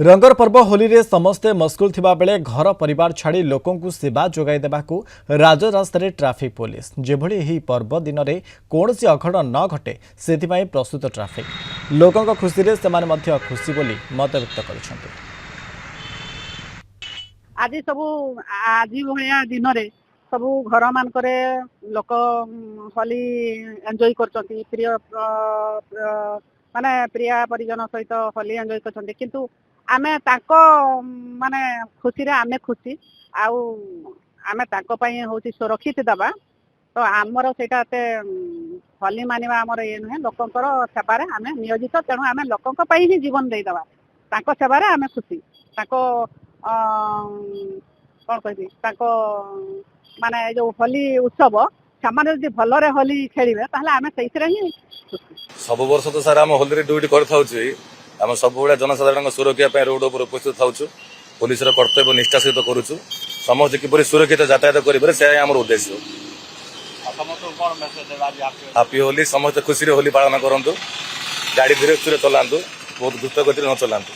रंगर पर्व होली रे समस्ते मस्कुल थिबा बेले घर परिवार छाड़ी लोकंकु सेवा जोगाई देबाकु राजरास्ता रे ट्रैफिक पुलिस जेभଳି ଏହି पर्व दिन रे कोनोसी अघटन न घटे सेथिपाई प्रस्तुत ट्रैफिक लोकंक खुशी रे सेमाने मध्य खुशी बोली मत व्यक्त करिसंते। आज सब आज भलिया दिन रे सब घर मानकरे लोक होली एंजॉय करचंती प्रिय माने प्रिय परिजन सहित होली एंजॉय करचंती किंतु आमे ताको माने खुशी रे आमे खुशी आउ आमे ताको पई होची सुरक्षित दबा तो आमर सेटा ते होली मानिबा आमर ये नुहे लोकंकर सेवारे आमे नियोजित तेणु आमे लोकंक पई ही जीवन देई दबा ताको सेवारे आमे खुशी ताको कौन कहबी ताको माने जो होली उत्सव सामान्य जदि भलरे होली खेलिबे ताहले आमे सहीरे ही सब वर्ष तो सारा आम होली ड्यूटी करथाउछि आम सब बेला जनसाधारण सुरक्षा पे रोड पर उपस्थित थाउछु पुलिस रो कर्तव्य निष्ठा सहित करूछु समस्त किपरि सुरक्षित यातायात करिबे से हमर उद्देश्य। हैप्पी होली समस्त खुशी रे होली पालन करंतु गाड़ी धीरे धीरे चलांतु बहुत द्रुत गति न चलांतु।